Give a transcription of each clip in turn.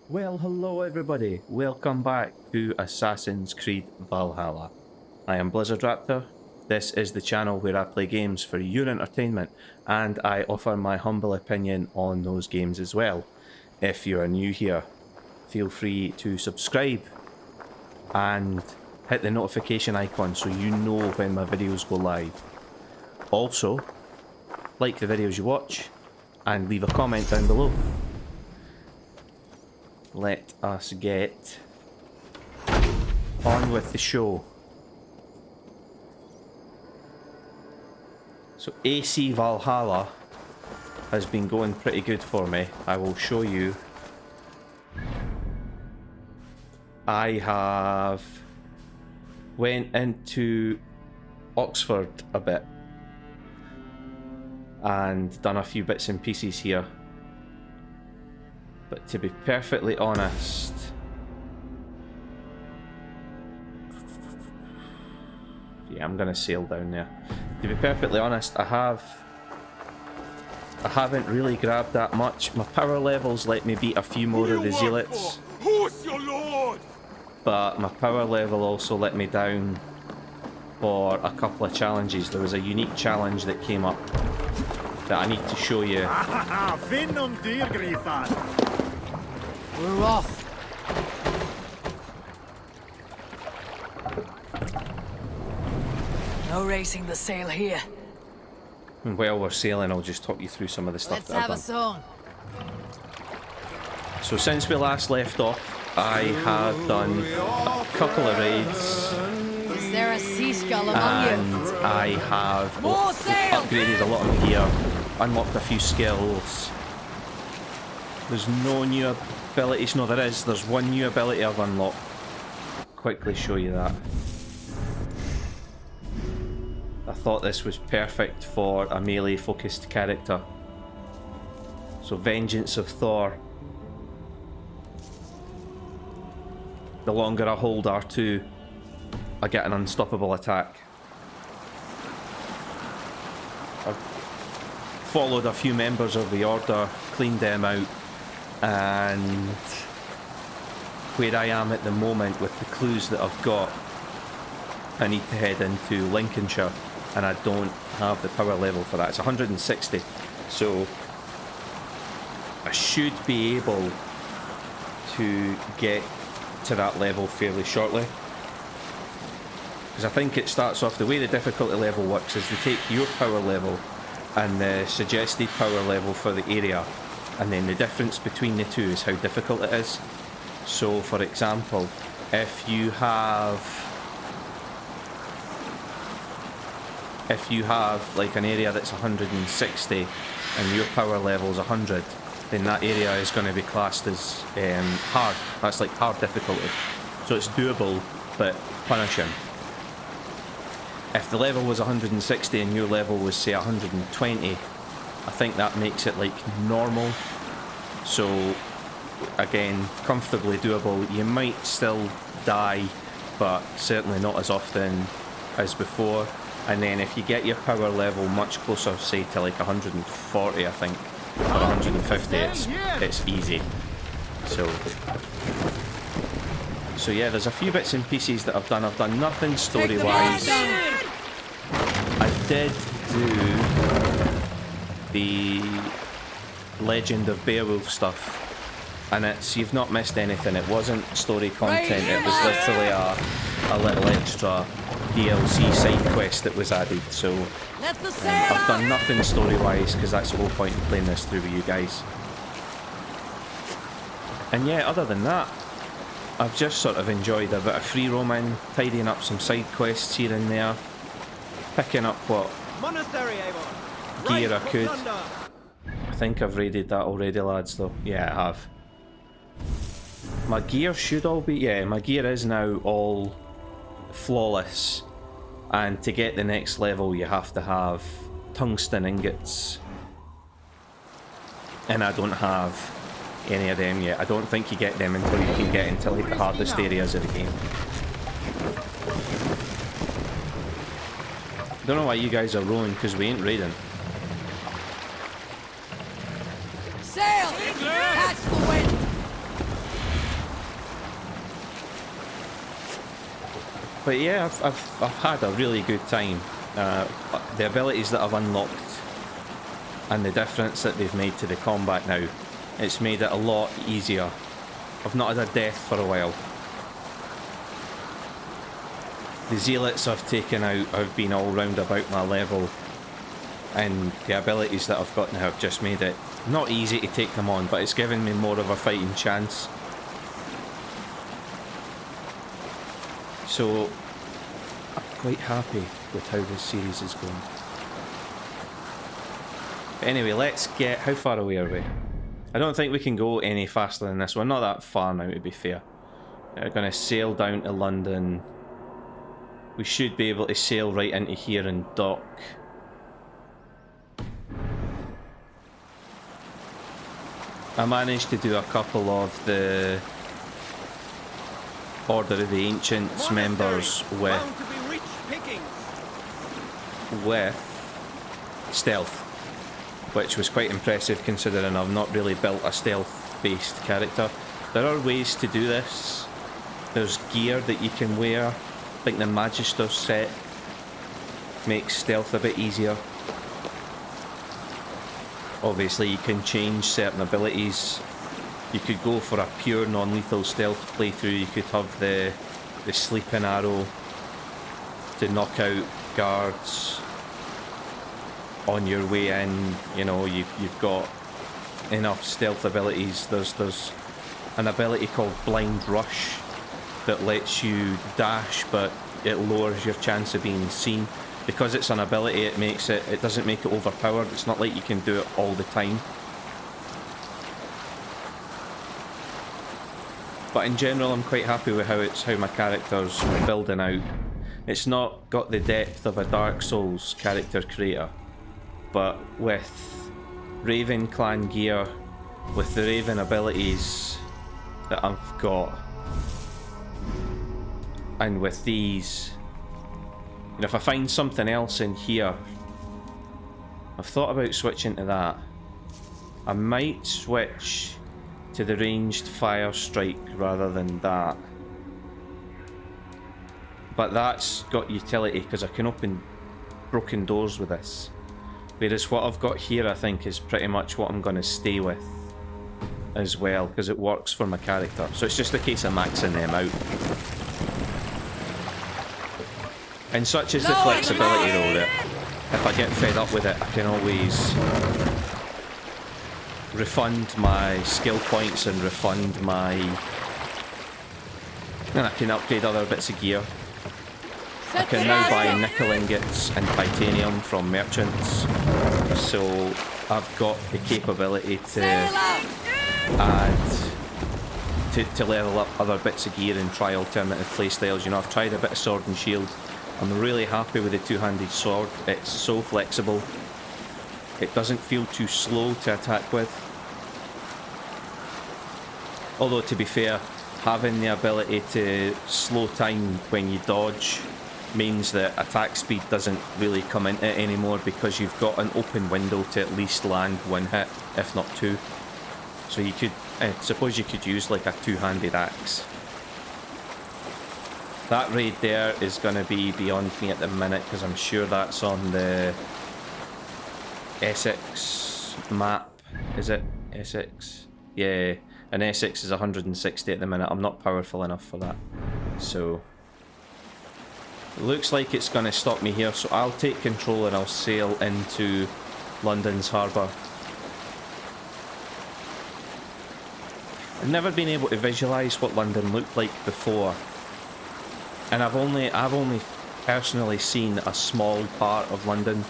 Well, hello everybody. Welcome back to Assassin's Creed Valhalla. I am Blizzard Raptor. This is the channel where I play games for your entertainment and I offer my humble opinion on those games as well. If you are new here, feel free to subscribe and hit the notification icon so you know when my videos go live. Also, like the videos you watch and leave a comment down below. Let us get on with the show. So AC Valhalla has been going pretty good for me. I will show you. I have went into Oxford a bit and done a few bits and pieces here. But to be perfectly honest, yeah, I'm gonna sail down there. To be perfectly honest, I haven't really grabbed that much. My power levels let me beat a few more of the zealots, Who's your lord? but my power level also let me down for a couple of challenges. There was a unique challenge that came up that I need to show you. We're off. No racing the sail here. And while we're sailing, I'll just talk you through some of the stuff Let's that I've have a done. song. So since we last left off, I have done a couple of raids. Is there a sea skull among And you? I have More sail! upgraded a lot of gear, unlocked a few skills. There's no new abilities. No, there is. There's one new ability I've unlocked. Quickly show you that. I thought this was perfect for a melee focused character. So Vengeance of Thor. The longer I hold R2, I get an unstoppable attack. I've followed a few members of the Order, cleaned them out, and where I am at the moment with the clues that I've got, I need to head into Lincolnshire, and I don't have the power level for that. It's 160, so I should be able to get to that level fairly shortly. Because I think it starts off, the way the difficulty level works is they take your power level and the suggested power level for the area, and then the difference between the two is how difficult it is. So for example, if you have like an area that's 160 and your power level is 100, then that area is going to be classed as hard. That's like hard difficulty. So it's doable, but punishing. If the level was 160 and your level was say 120, I think that makes it like normal. So again, comfortably doable. You might still die, but certainly not as often as before. And then if you get your power level much closer, say to like 140, I think, or 150, it's easy. So yeah, there's a few bits and pieces that I've done. I've done nothing story-wise. I did do the Legend of Beowulf stuff, and you've not missed anything. It wasn't story content, it was literally a little extra DLC side quest that was added. So I've done nothing story-wise because that's the whole point in playing this through with you guys. And yeah, other than that, I've just sort of enjoyed a bit of free roaming, tidying up some side quests here and there, picking up what gear I could. I think I've raided that already, lads, though. Yeah, I have. My gear should all be... yeah, my gear is now all flawless. And to get the next level, you have to have tungsten ingots. And I don't have any of them yet. I don't think you get them until you can get into like the hardest areas of the game. Don't know why you guys are rowing, because we ain't raiding. Sail! Catch the wind! But yeah, I've had a really good time. The abilities that I've unlocked and the difference that they've made to the combat now, it's made it a lot easier. I've not had a death for a while. The zealots I've taken out have been all round about my level, and the abilities that I've got now have just made it not easy to take them on, but it's given me more of a fighting chance. So I'm quite happy with how this series is going. But anyway, let's get... How far away are we? I don't think we can go any faster than this. We're not that far now, to be fair. We're going to sail down to London. We should be able to sail right into here and dock. I managed to do a couple of the Order of the Ancients members with stealth, which was quite impressive considering I've not really built a stealth-based character. There are ways to do this. There's gear that you can wear. I think the Magister set makes stealth a bit easier. Obviously you can change certain abilities. You could go for a pure non-lethal stealth playthrough. You could have the sleeping arrow to knock out guards on your way in. You know, you've got enough stealth abilities. There's an ability called Blind Rush that lets you dash, but it lowers your chance of being seen. Because it's an ability, it doesn't make it overpowered. It's not like you can do it all the time. But in general, I'm quite happy with how my character's building out. It's not got the depth of a Dark Souls character creator, but with Raven clan gear, with the Raven abilities that I've got, and with these, and if I find something else in here, I've thought about switching to that. I might switch to the ranged fire strike rather than that, but that's got utility because I can open broken doors with this, whereas what I've got here I think is pretty much what I'm going to stay with as well, because it works for my character. So it's just a case of maxing them out. And such is the flexibility though, that if I get fed up with it, I can always refund my skill points and refund my... and I can upgrade other bits of gear. I can now buy nickel ingots and titanium from merchants, so I've got the capability to add... to level up other bits of gear and try alternative playstyles. You know, I've tried a bit of sword and shield. I'm really happy with the two-handed sword. It's so flexible. It doesn't feel too slow to attack with. Although, to be fair, having the ability to slow time when you dodge means that attack speed doesn't really come into it anymore, because you've got an open window to at least land one hit, if not two. So you could, I suppose you could use like a two-handed axe. That raid there is going to be beyond me at the minute, because I'm sure that's on the Essex map. Is it Essex? Yeah, and Essex is 160 at the minute. I'm not powerful enough for that. So it looks like it's going to stop me here, so I'll take control and I'll sail into London's harbour. I've never been able to visualise what London looked like before. And I've only personally seen a small part of London,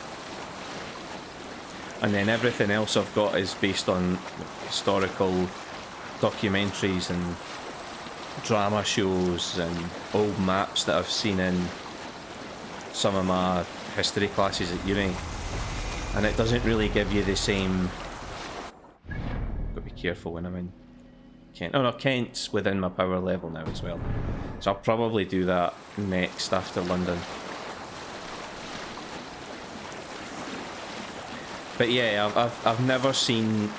and then everything else I've got is based on historical documentaries and drama shows and old maps that I've seen in some of my history classes at uni, and it doesn't really give you the same... Gotta be careful when I'm in Kent. Oh no, Kent's within my power level now as well. So I'll probably do that next after London. But yeah, I've never seen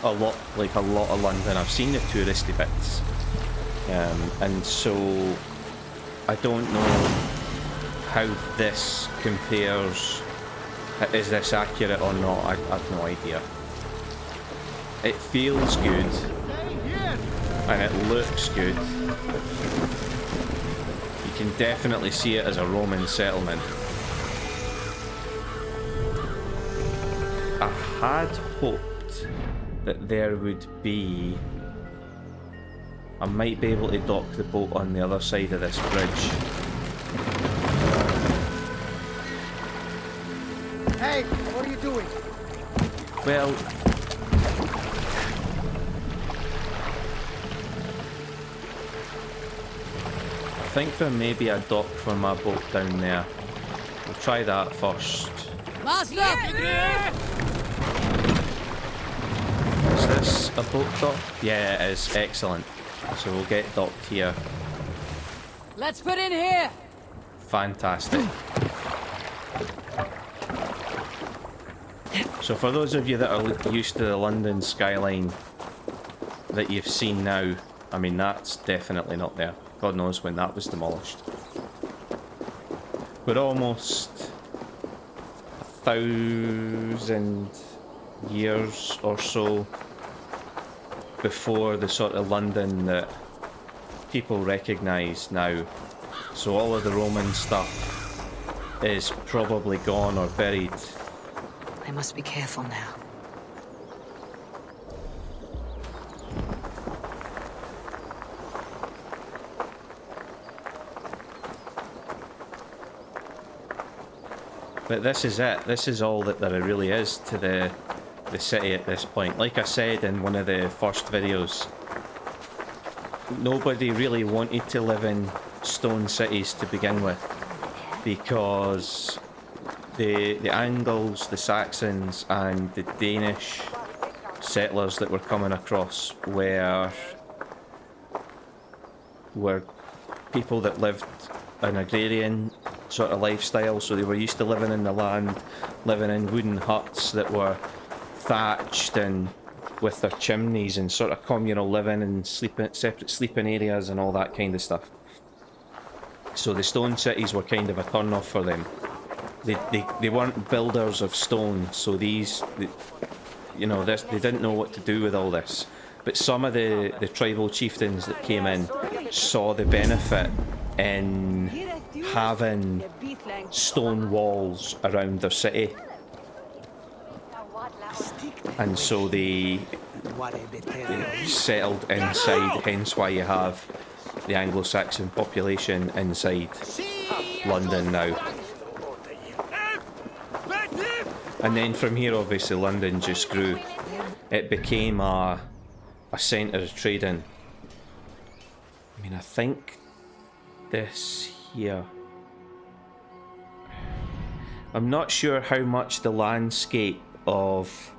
a lot of London. I've seen the touristy bits, and so I don't know how this compares. Is this accurate or not? I've no idea. It feels good, and it looks good. You can definitely see it as a Roman settlement. I had hoped that there would be... I might be able to dock the boat on the other side of this bridge. Hey, what are you doing? Well... I think there may be a dock for my boat down there. We'll try that first. Master! Is this a boat dock? Yeah, it is. Excellent. So we'll get docked here. Let's put in here! Fantastic. So for those of you that are used to the London skyline that you've seen now, I mean, that's definitely not there. God knows when that was demolished. We're almost 1,000 years or so before the sort of London that people recognise now. So all of the Roman stuff is probably gone or buried. I must be careful now. But this is it. This is all that there really is to the city at this point. Like I said in one of the first videos, nobody really wanted to live in stone cities to begin with, because the Angles, the Saxons, and the Danish settlers that were coming across were people that lived an agrarian sort of lifestyle, so they were used to living in the land, living in wooden huts that were thatched and with their chimneys, and sort of communal living and separate sleeping areas and all that kind of stuff. So the stone cities were kind of a turn off for them. They weren't builders of stone, so they didn't know what to do with all this. But some of the tribal chieftains that came in saw the benefit in having stone walls around their city, and so they settled inside, hence why you have the Anglo-Saxon population inside London now. And then from here, obviously, London just grew. It became a centre of trading. I mean, I think this here... I'm not sure how much the landscape of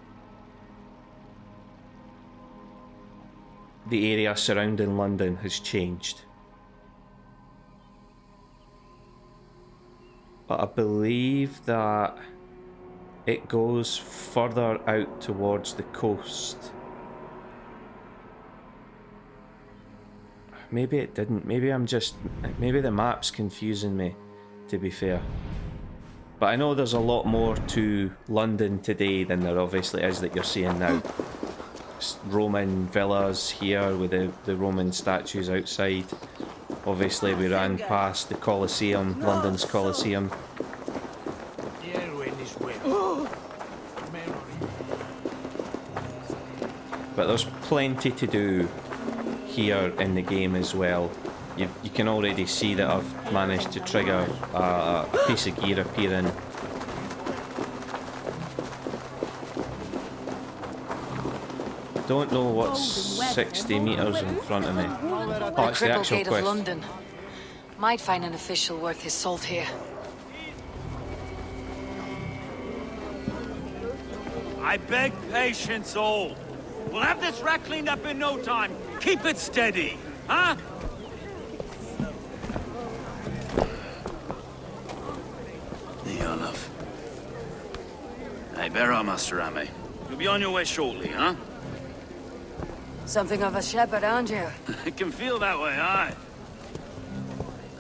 the area surrounding London has changed. But I believe that it goes further out towards the coast. Maybe it didn't. Maybe the map's confusing me, to be fair. But I know there's a lot more to London today than there obviously is that you're seeing now. Roman villas here with the Roman statues outside. Obviously we ran past the Colosseum, London's Colosseum. But there's plenty to do here in the game as well. You can already see that I've managed to trigger a piece of gear appearing. Don't know what's 60 metres in front of me. Oh, it's the actual Gate quest. of London. Might find an official worth his salt here. I beg patience, all. We'll have this rat cleaned up in no time. Keep it steady, huh? There, love. Hey, bear up, Master Rami. You'll be on your way shortly, huh? Something of a shepherd, aren't you? It can feel that way, aye.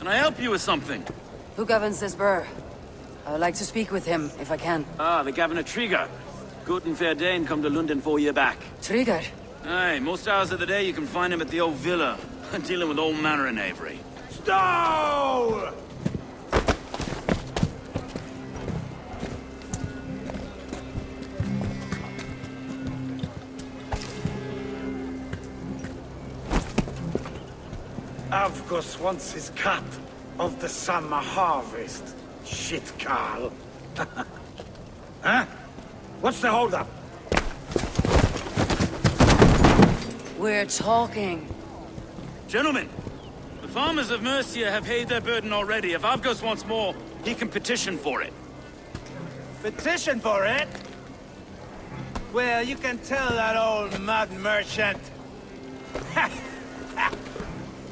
Can I help you with something? Who governs this burh? I would like to speak with him, if I can. Ah, the Governor Trigger. Good and fair Dane come to London 4 year back. Trigger? Aye, most hours of the day you can find him at the old villa, dealing with all manner in Avery. Stow! Avgus wants his cut of the summer harvest. Shit, Carl. Huh? What's the holdup? We're talking. Gentlemen, the farmers of Mercia have paid their burden already. If Avgus wants more, he can petition for it. Petition for it? Well, you can tell that old mud merchant.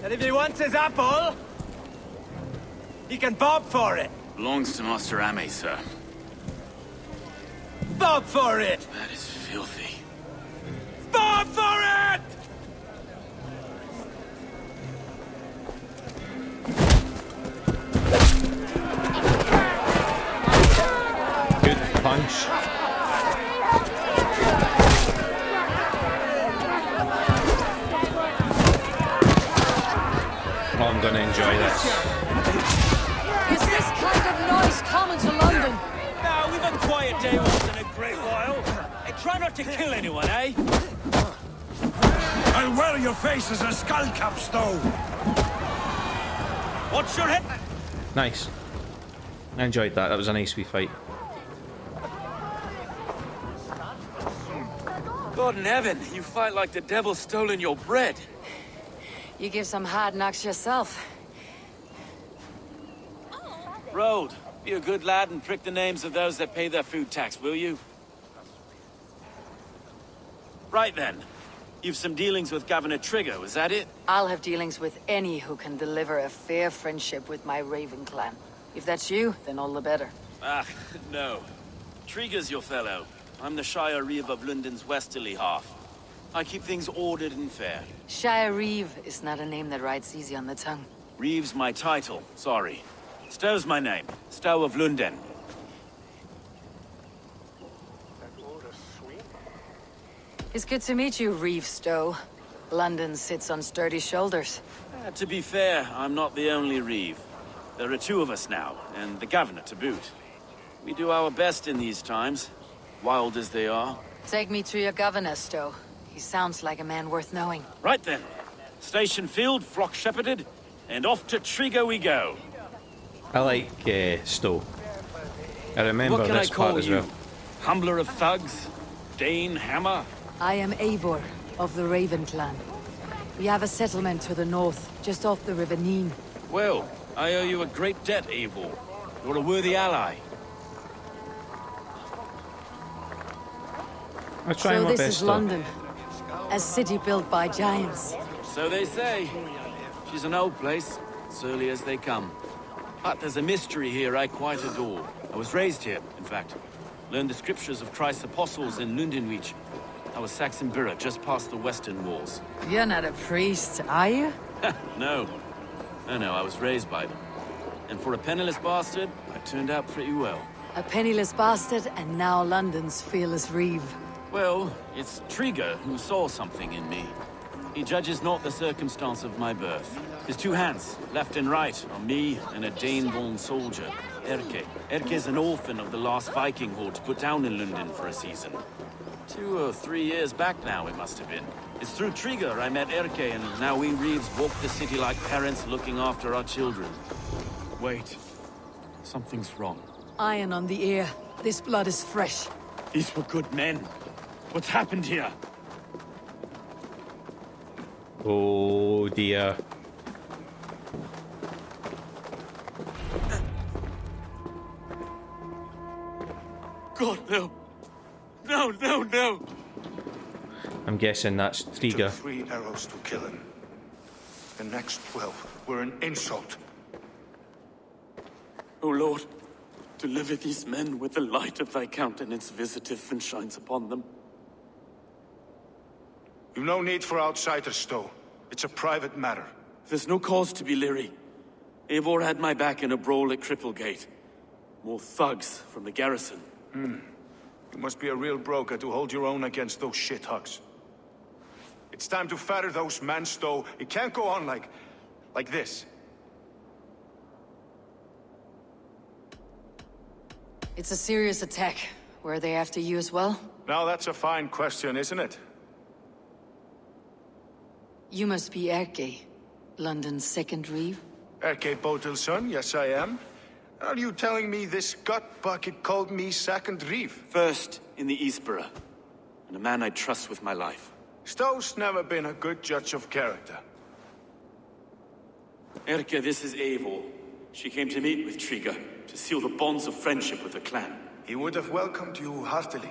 And if he wants his apple, he can bob for it. Belongs to Master Ame, sir. Bob for it! That is filthy. Bob for it! Good punch. Oh, I'm gonna enjoy this. Is this kind of noise common to London? Now, we've a quiet day once in a great while. And try not to kill anyone, eh? I'll wear your face as a skull cap, Stow. What's your head? Nice. I enjoyed that. That was a nice wee fight. God in heaven, you fight like the devil stolen your bread. You give some hard knocks yourself. Road, be a good lad and prick the names of those that pay their food tax, will you? Right then. You've some dealings with Governor Trigger, is that it? I'll have dealings with any who can deliver a fair friendship with my Raven clan. If that's you, then all the better. Ah, no. Trigger's your fellow. I'm the Shire Reeve of London's westerly half. I keep things ordered and fair. Shire Reeve is not a name that rides easy on the tongue. Reeve's my title, sorry. Stow's my name. Stow of London. It's good to meet you, Reeve Stow. London sits on sturdy shoulders. To be fair, I'm not the only Reeve. There are two of us now, and the governor to boot. We do our best in these times, wild as they are. Take me to your governor, Stow. He sounds like a man worth knowing. Right then. Station filled, flock shepherded, and off to Trigger we go. I like Stow. I remember What can this I call part as you? well. Humbler of thugs? Dane Hammer? I am Eivor, of the Raven clan. We have a settlement to the north, just off the River Neen. Well, I owe you a great debt, Eivor. You're a worthy ally. I'll try So my this best. is though. London, a city built by giants. So they say. She's an old place, surly as they come. But there's a mystery here I quite adore. I was raised here, in fact. Learned the scriptures of Christ's apostles in Lundenwich. I was Saxon borough just past the western walls. You're not a priest, are you? No. No, I was raised by them. And for a penniless bastard, I turned out pretty well. A penniless bastard, and now London's fearless Reeve. Well, it's Trigger who saw something in me. He judges not the circumstance of my birth. His two hands, left and right, are me and a Dane-born soldier, Erke. Erke's an orphan of the last Viking horde put down in London for a season. 2 or 3 years back now, it must have been. It's through Trigger I met Erke, and now we Reeves walk the city like parents looking after our children. Wait. Something's wrong. Iron on the ear. This blood is fresh. These were good men. What's happened here? Oh dear. God, no. No. I'm guessing that's Trigger. Took 3 arrows to kill him. The next 12 were an insult. O Lord, deliver these men with the light of thy countenance visiteth and shines upon them. You've no need for outsiders, Stow. It's a private matter. There's no cause to be leery. Eivor had my back in a brawl at Cripplegate. More thugs from the garrison. You must be a real broker to hold your own against those shithugs. It's time to fetter those men, Stowe. It can't go on like this. It's a serious attack. Were they after you as well? Now that's a fine question, isn't it? You must be Erke, London's second reeve. Erke Botelson, yes I am. Are you telling me this gut bucket called me second reeve? First in the Eastborough, and a man I trust with my life. Stowe's never been a good judge of character. Erke, this is Eivor. She came to meet with Triga, to seal the bonds of friendship with the clan. He would have welcomed you heartily.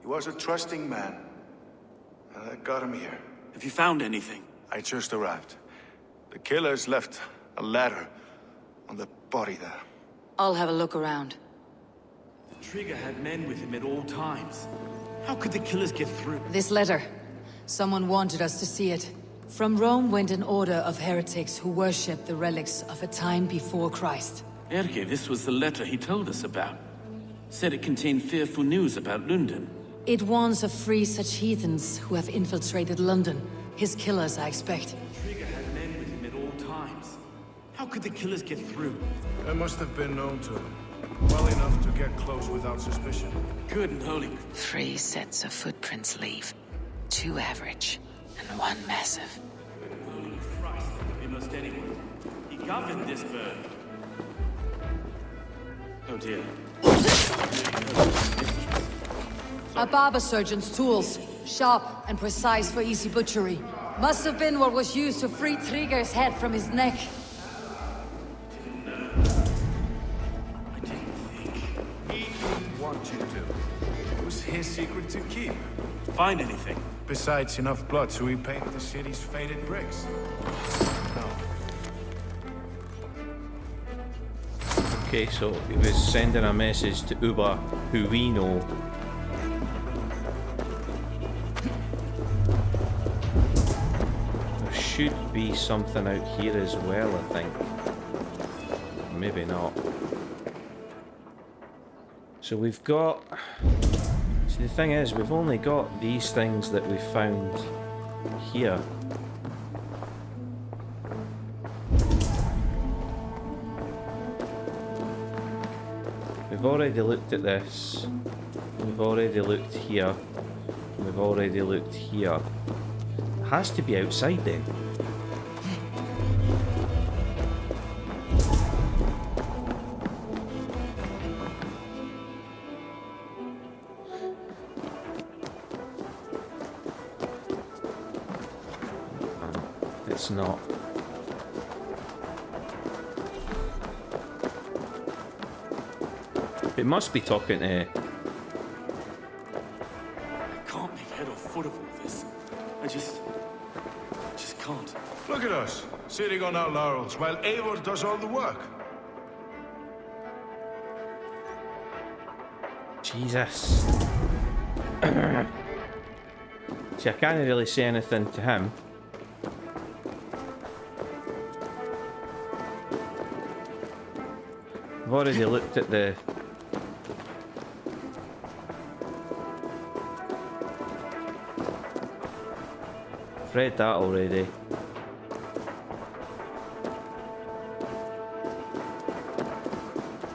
He was a trusting man. And that got him here. Have you found anything? I just arrived. The killers left a letter on the body there. I'll have a look around. Triga had men with him at all times. How could the killers get through? This letter. Someone wanted us to see it. From Rome went an order of heretics who worshipped the relics of a time before Christ. Erke, this was the letter he told us about. Said it contained fearful news about London. It warns of free such heathens who have infiltrated London. His killers, I expect. Triga had men with him at all times. How could the killers get through? They must have been known to him. Well enough to get close without suspicion. Good and holy. 3 sets of footprints leave. 2 average, and 1 massive. Good and holy Christ, that could be most anyone. He governed this bird. Oh dear. A barber surgeon's tools. Sharp and precise for easy butchery. Must have been what was used to free Trigger's head from his neck. I didn't think. He didn't want you to. It was his secret to keep. Find anything? Besides enough blood to repaint the city's faded bricks. No. Okay, so he was sending a message to Uba, who we know. There should be something out here as well, I think. Maybe not. So we've got... See, the thing is, we've only got these things that we found here. We've already looked at this. We've already looked here. We've already looked here. It has to be outside then. It's not. It must be talking to... I can't make head or foot of all this. I just can't. Look at us, sitting on our laurels while Eivor does all the work. Jesus. See, I can't really say anything to him. I've already looked at the... I've read that already.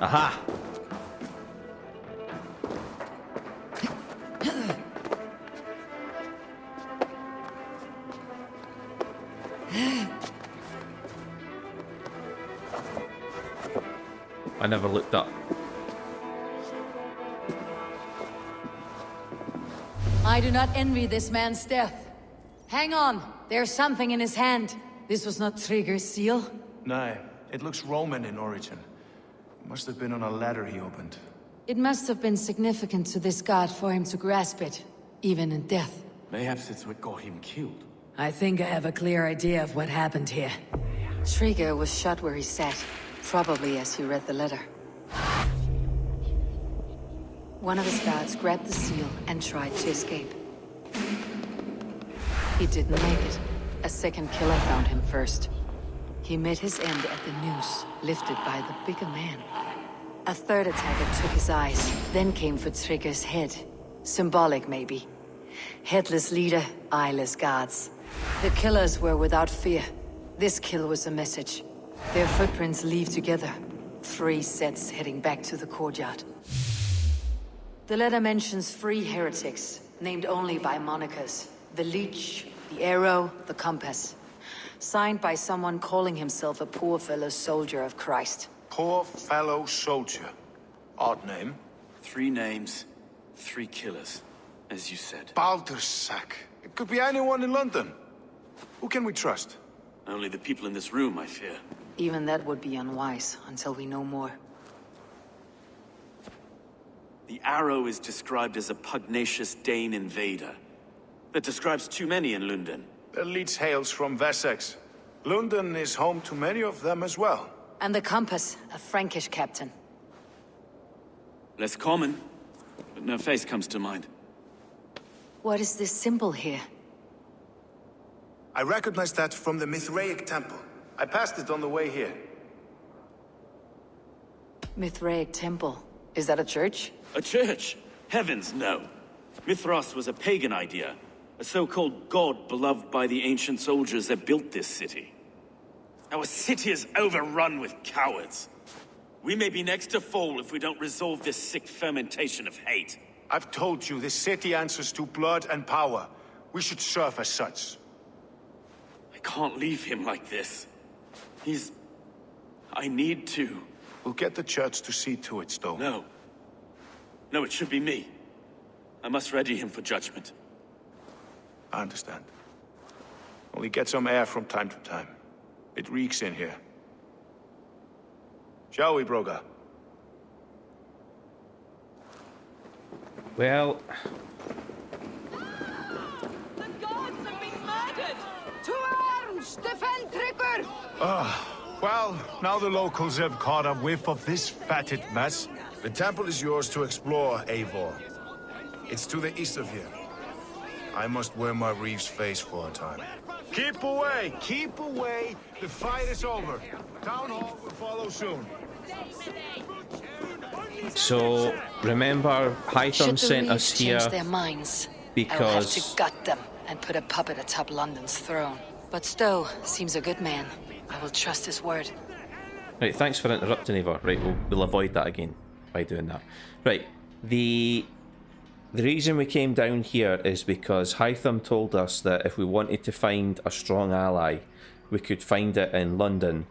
Aha! I never looked up. I do not envy this man's death. Hang on, there's something in his hand. This was not Trigger's seal. Nay, it looks Roman in origin. Must have been on a ladder he opened. It must have been significant to this god for him to grasp it, even in death. Perhaps it's what got him killed. I think I have a clear idea of what happened here. Trigger was shot where he sat, probably as he read the letter. One of his guards grabbed the seal and tried to escape. He didn't make it. A second killer found him first. He He met his end at the noose, lifted by the bigger man. A third attacker took his eyes, then came for Trigger's head. Symbolic, maybe. Headless leader, eyeless guards. The killers were without fear. This kill was a message. Their footprints leave together. 3 sets heading back to the courtyard. The letter mentions 3 heretics, named only by monikers. The Leech, the Arrow, the Compass. Signed by someone calling himself a poor fellow soldier of Christ. Poor fellow soldier. Odd name. 3 names, 3 killers, as you said. Baldersack. It could be anyone in London. Who can we trust? Only the people in this room, I fear. Even that would be unwise, until we know more. The Arrow is described as a pugnacious Dane invader. That describes too many in London. The Leech hails from Wessex. London is home to many of them as well. And the Compass, a Frankish captain. Less common, but no face comes to mind. What is this symbol here? I recognize that from the Mithraic temple. I passed it on the way here. Mithraic temple. Is that a church? A church? Heavens, no. Mithras was a pagan idea. A so-called god beloved by the ancient soldiers that built this city. Our city is overrun with cowards. We may be next to fall if we don't resolve this sick fermentation of hate. I've told you, this city answers to blood and power. We should serve as such. I can't leave him like this. I need to. We'll get the church to see to it, Stowe. No. No, it should be me. I must ready him for judgment. I understand. Only get some air from time to time. It reeks in here. Shall we, Broga? Well, The gods have been murdered! To arms! Defend Trigger! Well, now the locals have caught a whiff of this fatted mess. The temple is yours to explore, Eivor. It's to the east of here. I must wear my Reeve's face for a time. Keep away! Keep away! The fight is over. Town Hall will follow soon. so remember, Hytham sent us here change their minds, I'll have to because gut them and put a puppet atop London's throne. But Stowe seems a good man. I will trust his word. Right, thanks for interrupting, Eivor. Right, we'll avoid that again by doing that. Right, the reason we came down here is because Hytham told us that if we wanted to find a strong ally, we could find it in London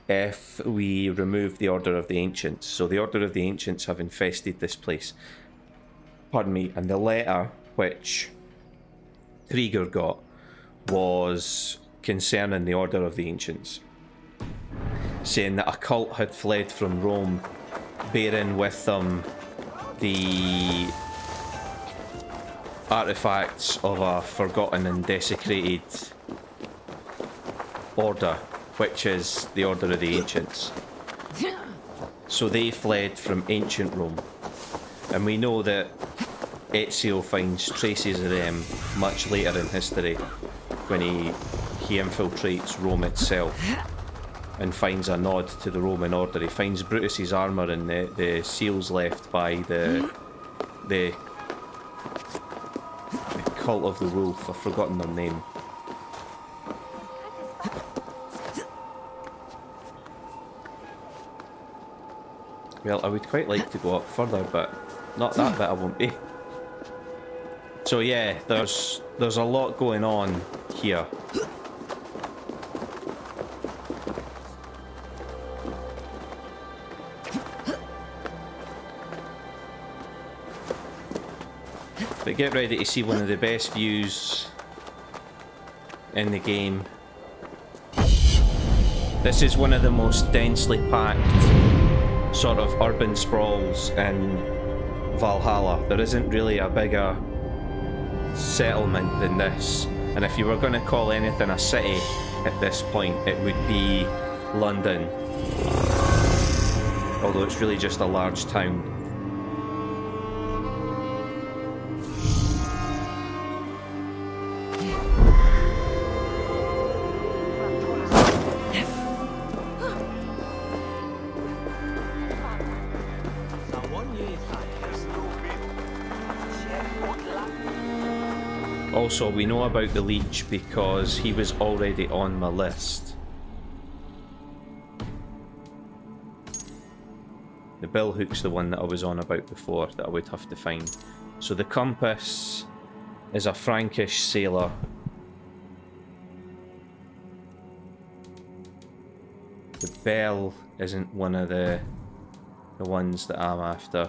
if we remove the Order of the Ancients. So the Order of the Ancients have infested this place. Pardon me. And the letter which Trigger got was concerning the Order of the Ancients, saying that a cult had fled from Rome, bearing with them the artifacts of a forgotten and desecrated order, which is the Order of the Ancients. So they fled from ancient Rome, and we know that Ezio finds traces of them much later in history when he infiltrates Rome itself and finds a nod to the Roman order. He finds Brutus's armour and the seals left by the cult of the wolf. I've forgotten their name. Well, I would quite like to go up further, but not that bit I won't be. So yeah, there's a lot going on here. But get ready to see one of the best views in the game. This is one of the most densely packed sort of urban sprawls in Valhalla. There isn't really a bigger settlement than this, and if you were going to call anything a city at this point, it would be London, although it's really just a large town. Also, we know about the leech because he was already on my list. The billhook's the one that I was on about before that I would have to find. So the compass is a Frankish sailor. The bell isn't one of the ones that I'm after.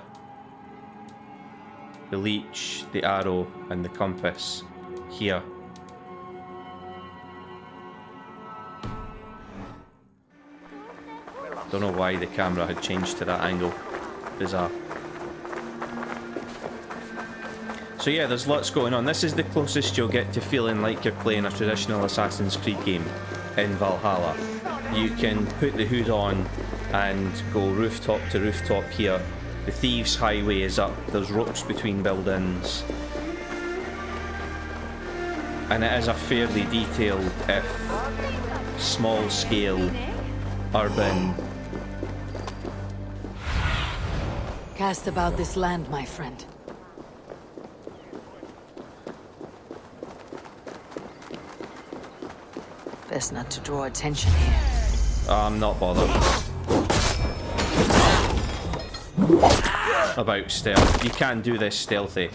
The leech, the arrow, and the compass here. Don't know why the camera had changed to that angle. Bizarre. So yeah, there's lots going on. This is the closest you'll get to feeling like you're playing a traditional Assassin's Creed game in Valhalla. You can put the hood on and go rooftop to rooftop here. The Thieves' Highway is up, there's ropes between buildings. And it is a fairly detailed, if small scale, urban. Cast about this land, my friend. Best not to draw attention here. I'm not bothered about stealth. You can do this stealthy.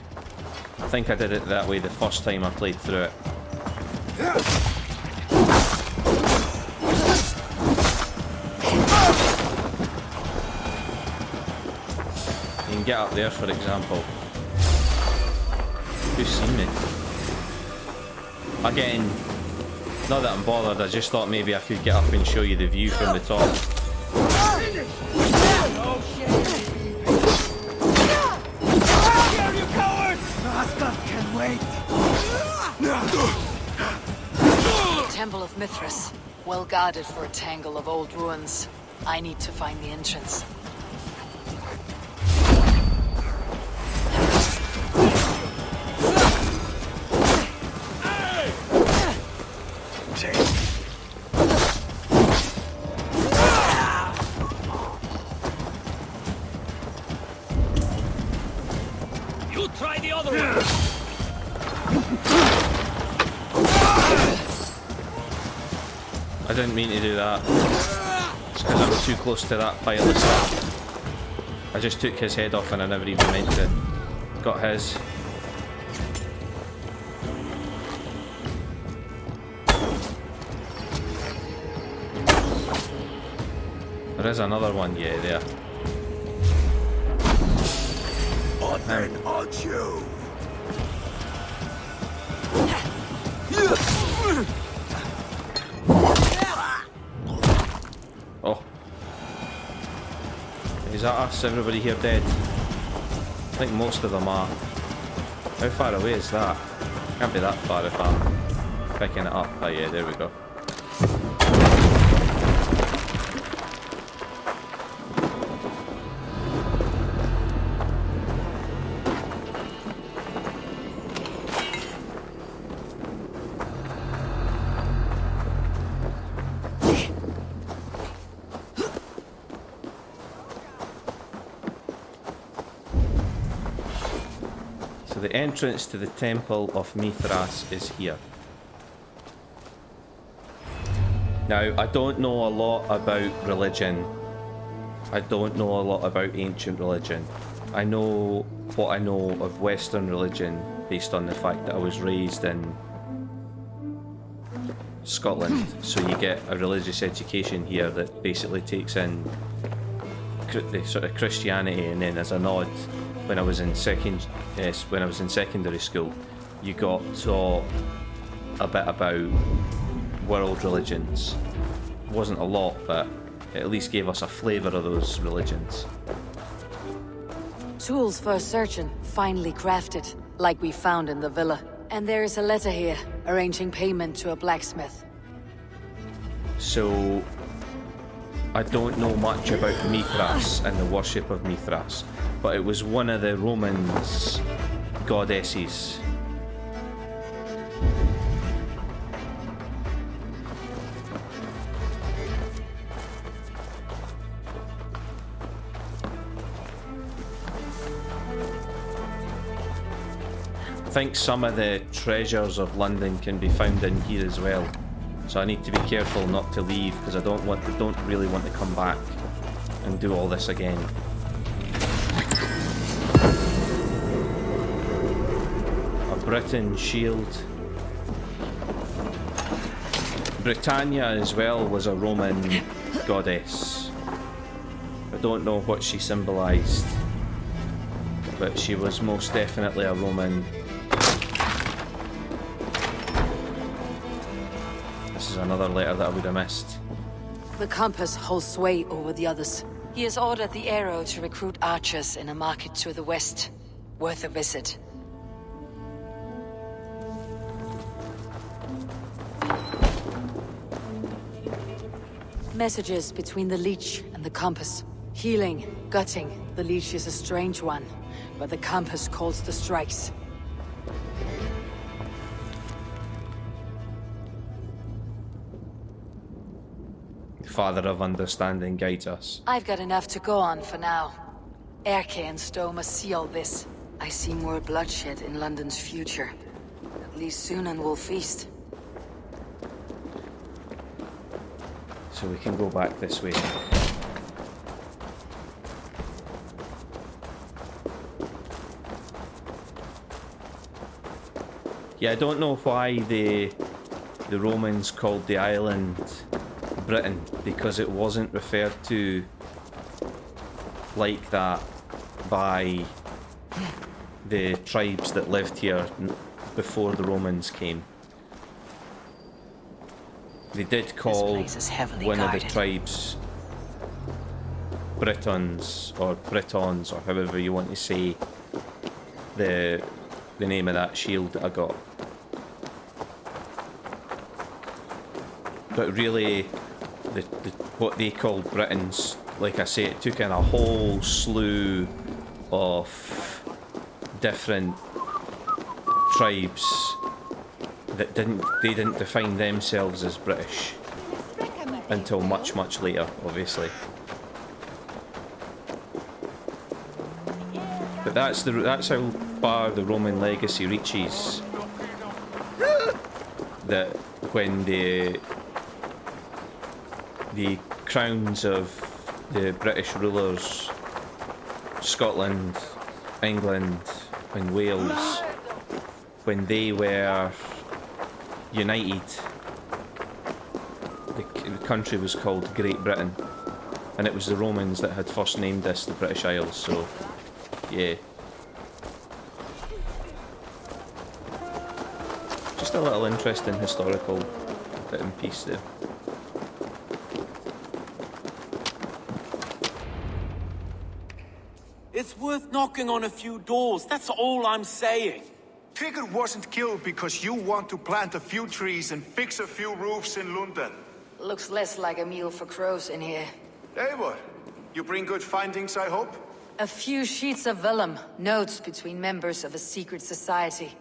I think I did it that way the first time I played through it. You can get up there, for example. Who's seen me? Again, not that I'm bothered, I just thought maybe I could get up and show you the view from the top. Temple of Mithras, well guarded for a tangle of old ruins. I need to find the entrance. You try the other one. I didn't mean to do that. It's because I was too close to that pile of stuff. I just took his head off and I never even meant to. Got his. There is another one, yeah, there. Aren't you? Oh. Is that us? Everybody here dead? I think most of them are. How far away is that? Can't be that far if I'm picking it up. Oh yeah, there we go. So the entrance to the Temple of Mithras is here. Now, I don't know a lot about religion. I don't know a lot about ancient religion. I know what I know of Western religion based on the fact that I was raised in Scotland. So you get a religious education here that basically takes in the sort of Christianity, and then as a nod, when I was in secondary school, you got taught a bit about world religions. It wasn't a lot, but it at least gave us a flavour of those religions. Tools for searching, finely crafted, like we found in the villa. And there is a letter here, arranging payment to a blacksmith. So, I don't know much about Mithras and the worship of Mithras, but it was one of the Romans' goddesses. I think some of the treasures of London can be found in here as well. So I need to be careful not to leave because I don't really want to come back and do all this again. A Britain shield. Britannia as well was a Roman goddess. I don't know what she symbolised, but she was most definitely a Roman. This is another letter that I would have missed. The compass holds sway over the others. He has ordered the arrow to recruit archers in a market to the west. Worth a visit. Messages between the leech and the compass. Healing, gutting. The leech is a strange one, but the compass calls the strikes. Father of understanding guides us. I've got enough to go on for now. Erke and Stowe must see all this. I see more bloodshed in London's future. At least Sunan will feast. So we can go back this way. Yeah, I don't know why the Romans called the island Britain, because it wasn't referred to like that by the tribes that lived here before the Romans came. They did call one of the tribes Britons or Britons or however you want to say the name of that shield that I got. But really, what they called Britons, like I say, it took in a whole slew of different tribes that they didn't define themselves as British until much, much later, obviously. But that's how far the Roman legacy reaches. That when the crowns of the British rulers, Scotland, England and Wales, when they were united, the country was called Great Britain, and it was the Romans that had first named this the British Isles, so yeah. Just a little interesting historical bit and piece there. It's worth knocking on a few doors, that's all I'm saying. Tigger wasn't killed because you want to plant a few trees and fix a few roofs in London. Looks less like a meal for crows in here. Eivor, you bring good findings, I hope? A few sheets of vellum, notes between members of a secret society.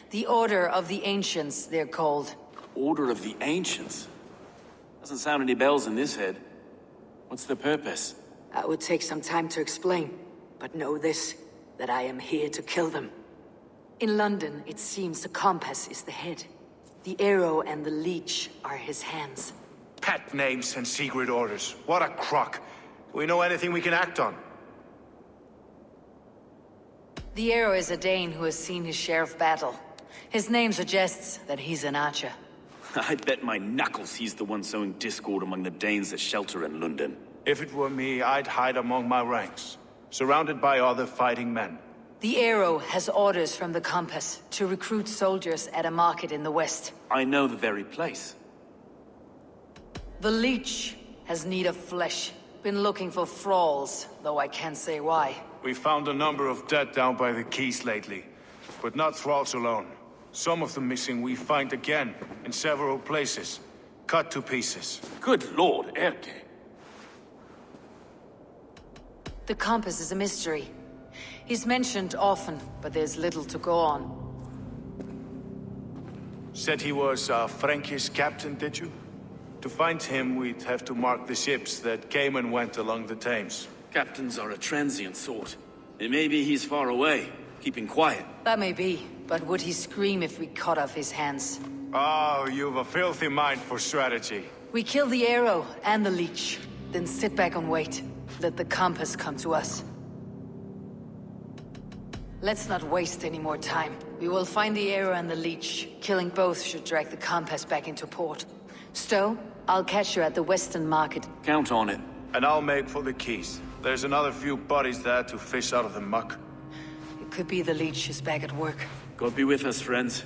The Order of the Ancients, they're called. Order of the Ancients? Doesn't sound any bells in this head. What's the purpose? That would take some time to explain, but know this, that I am here to kill them. In London, it seems the compass is the head. The arrow and the leech are his hands. Pet names and secret orders. What a crock. Do we know anything we can act on? The arrow is a Dane who has seen his share of battle. His name suggests that he's an archer. I bet my knuckles he's the one sowing discord among the Danes that shelter in London. If it were me, I'd hide among my ranks, surrounded by other fighting men. The arrow has orders from the compass to recruit soldiers at a market in the west. I know the very place. The leech has need of flesh. Been looking for thralls, though I can't say why. We found a number of dead down by the quays lately, but not thralls alone. Some of the missing we find again in several places, cut to pieces. Good lord, Erke. The compass is a mystery. He's mentioned often, but there's little to go on. Said he was a Frankish captain, did you? To find him, we'd have to mark the ships that came and went along the Thames. Captains are a transient sort. It may be he's far away, keeping quiet. That may be, But would he scream if we cut off his hands? Oh, you've a filthy mind for strategy. We kill the arrow and the leech, then sit back and wait. Let the compass come to us. Let's not waste any more time. We will find the arrow and the leech. Killing both should drag the compass back into port. Stowe, I'll catch you at the Western Market. Count on it. And I'll make for the keys. There's another few buddies there to fish out of the muck. It could be the leech is back at work. God be with us, friends.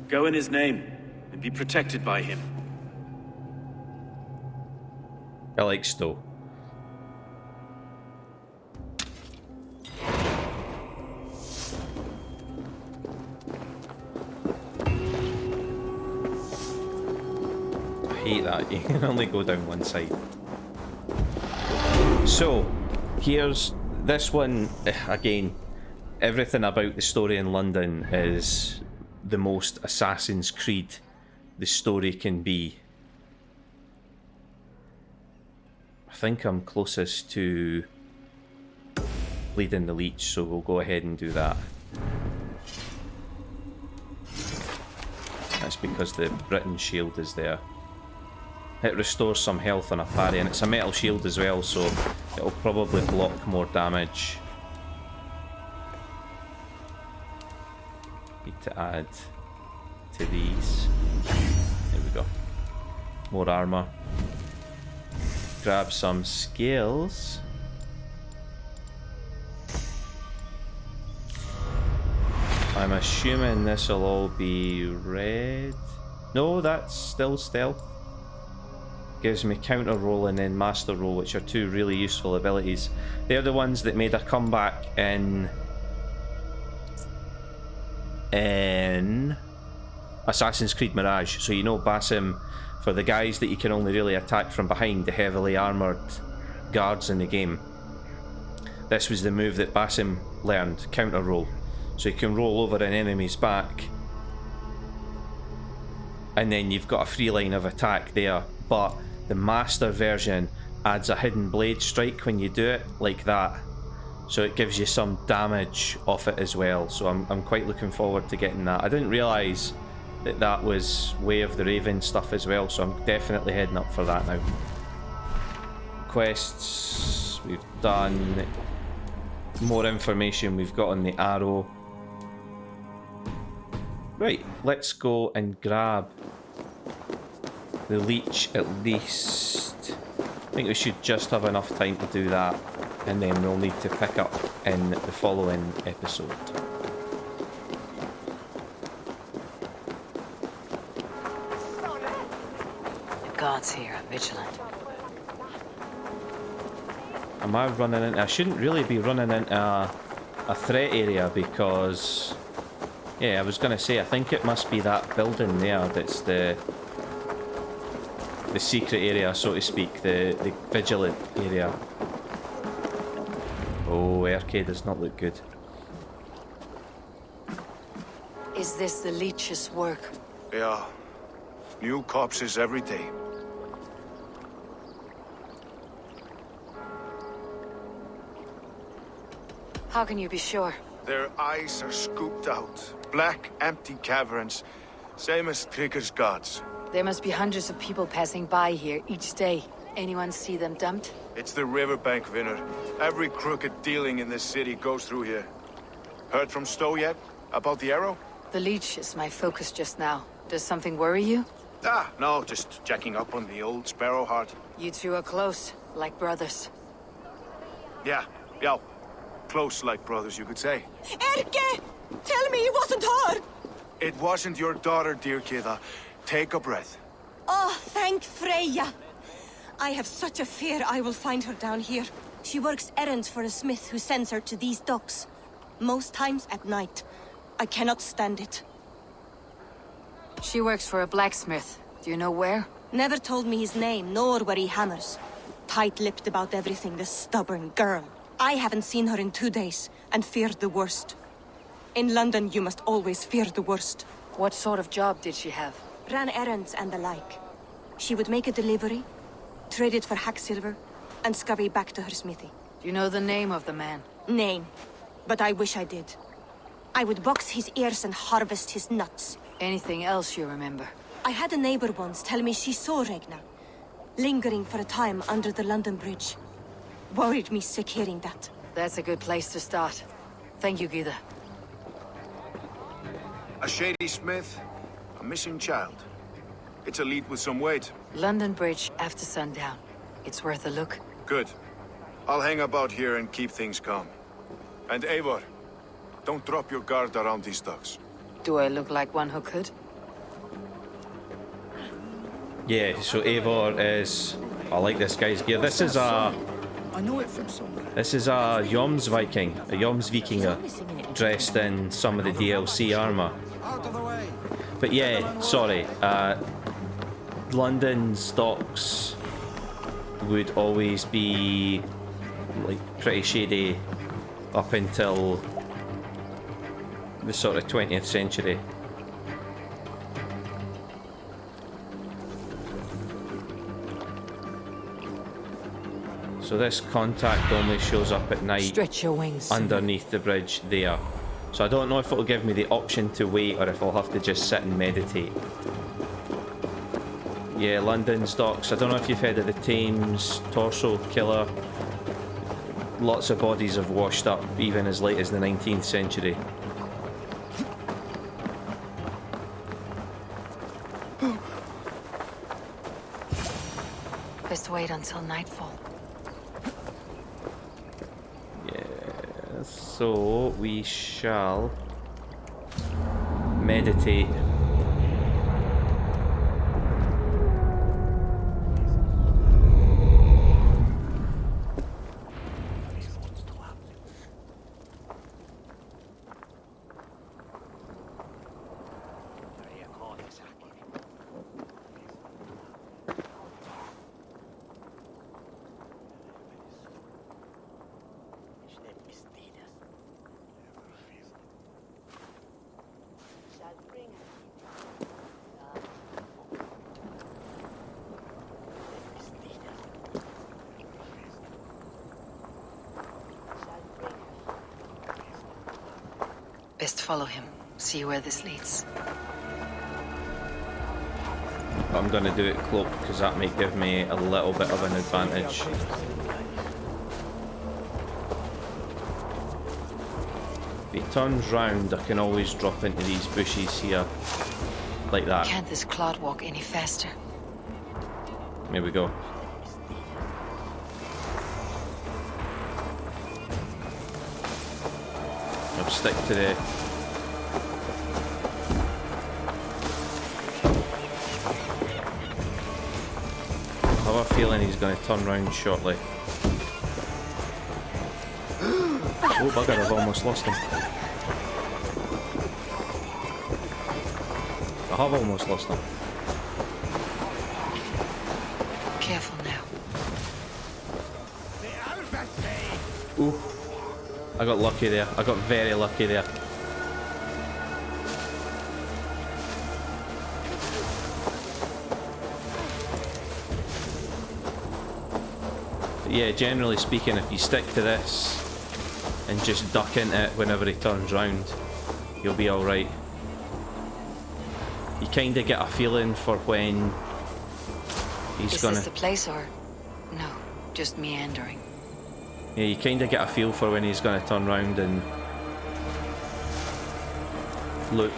Go in his name, and be protected by him. I like Stowe. I hate that. You can only go down one side. So, here's this one. Again, everything about the story in London is the most Assassin's Creed the story can be. I think I'm closest to bleeding the leech, so we'll go ahead and do that. That's because the Britain shield is there. It restores some health on a parry, and it's a metal shield as well, so it'll probably block more damage. Need to add to these. There we go. More armor. Grab some scales. I'm assuming this will all be red. No, that's still stealth. Gives me counter roll and then master roll, which are two really useful abilities. They're the ones that made a comeback in Assassin's Creed Mirage. So you know Basim, for the guys that you can only really attack from behind, the heavily armoured guards in the game. This was the move that Basim learned, counter roll. So you can roll over an enemy's back and then you've got a free line of attack there, but the master version adds a hidden blade strike when you do it, like that. So it gives you some damage off it as well, so I'm quite looking forward to getting that. I didn't realise that that was Way of the Raven stuff as well, so I'm definitely heading up for that now. Quests we've done. More information we've got on the arrow. Right, let's go and grab the leech at least. I think we should just have enough time to do that, and then we'll need to pick up in the following episode. The gods here are vigilant. Am I running into... I shouldn't really be running into a threat area because... Yeah, I was going to say, I think it must be that building there that's the secret area, so to speak, the vigilant area. Oh, Erke does not look good. Is this the leech's work? Yeah. New corpses every day. How can you be sure? Their eyes are scooped out. Black, empty caverns. Same as Trigger's gods. There must be hundreds of people passing by here each day. Anyone see them dumped? It's the riverbank, Vinner. Every crooked dealing in this city goes through here. Heard from Stowe yet? About the arrow? The leech is my focus just now. Does something worry you? Ah, no, just checking up on the old Sparrowheart. You two are close, like brothers. Yeah. Close like brothers, you could say. Erke! Tell me it wasn't her! It wasn't your daughter, dear Kida. Take a breath. Oh, thank Freya. I have such a fear I will find her down here. She works errands for a smith who sends her to these docks. Most times at night. I cannot stand it. She works for a blacksmith. Do you know where? Never told me his name, nor where he hammers. Tight-lipped about everything, this stubborn girl. I haven't seen her in 2 days, and feared the worst. In London, you must always fear the worst. What sort of job did she have? Ran errands and the like. She would make a delivery, trade it for hack silver, and scurry back to her smithy. Do you know the name of the man? Name. But I wish I did. I would box his ears and harvest his nuts. Anything else you remember? I had a neighbor once tell me she saw Regna, lingering for a time under the London Bridge. Worried me sick hearing that. That's a good place to start. Thank you, Gyda. A shady smith, a missing child. It's a lead with some weight. London Bridge after sundown. It's worth a look. Good. I'll hang about here and keep things calm. And Eivor, don't drop your guard around these ducks. Do I look like one who could? Yeah, so Eivor is... I like this guy's gear. This is a... I know it from somewhere. This is a Joms Viking, a Joms Vikinger, dressed in some of the DLC armour. But yeah, sorry, London's docks would always be like pretty shady up until the sort of 20th century. So this contact only shows up at night. Stretch your wings. Underneath the bridge there. So I don't know if it'll give me the option to wait or if I'll have to just sit and meditate. Yeah, London's docks. I don't know if you've heard of the Thames torso killer. Lots of bodies have washed up even as late as the 19th century. Best wait until nightfall. So we shall meditate. Best follow him. See where this leads. I'm going to do it cloaked because that might give me a little bit of an advantage. If he turns round, I can always drop into these bushes here, like that. Can't this clod walk any faster? Here we go. I'll stick to the... I have a feeling he's going to turn round shortly. Oh bugger, I've almost lost him. I have almost lost him. Careful now. Ooh. I got lucky there. I got very lucky there. But yeah, generally speaking, if you stick to this and just duck into it whenever he turns round, you'll be alright. You kind of get a feeling for when he's gonna... Is this the place or... No, just meandering. Yeah, you kind of get a feel for when he's going to turn round and look.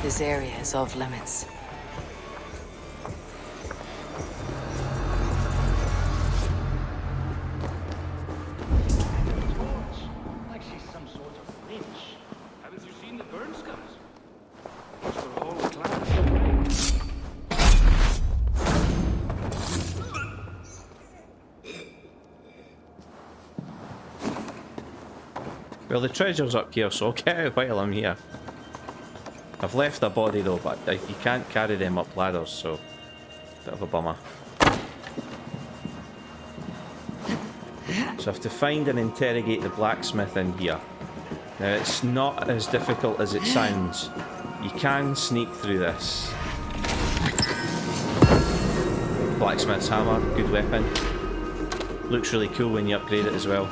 This area is off limits. Like she's some sort of witch. Haven't you seen the burn scars? It's her whole class. Well, the treasure's up here, so I'll get it while I'm here. I've left a body though, but you can't carry them up ladders, so bit of a bummer. So I have to find and interrogate the blacksmith in here. Now it's not as difficult as it sounds. You can sneak through this. Blacksmith's hammer, good weapon. Looks really cool when you upgrade it as well.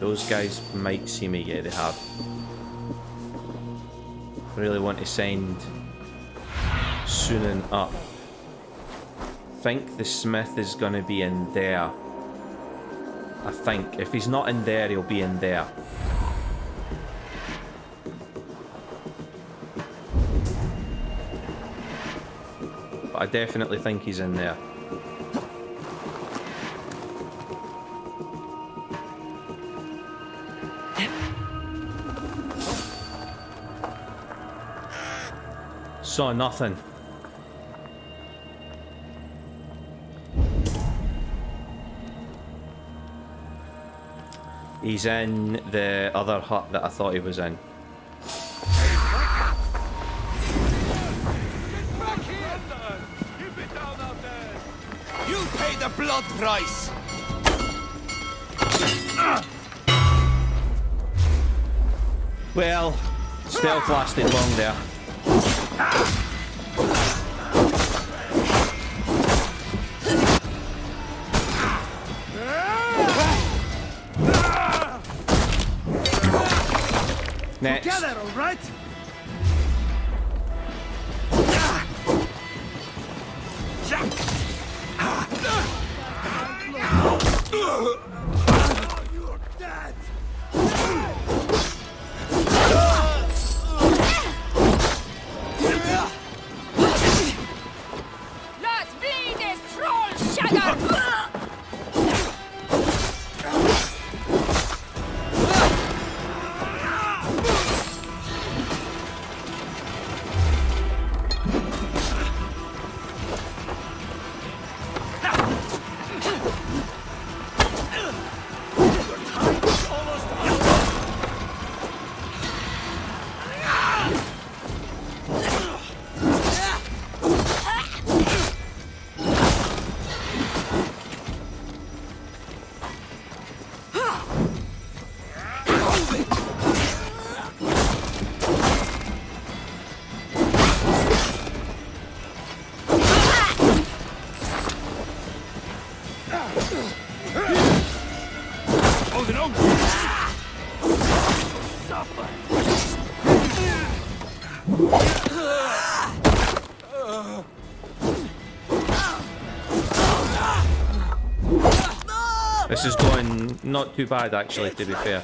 Those guys might see me, yeah, they have. Really want to send Sunan up. I think the smith is going to be in there. I think. If he's not in there, he'll be in there. But I definitely think he's in there. Saw nothing. He's in the other hut that I thought he was in. You pay the blood price! Well, stealth lasted long there. Next. Together, all right? You're dead. Let's be this troll shagger! This is going not too bad actually, to be fair.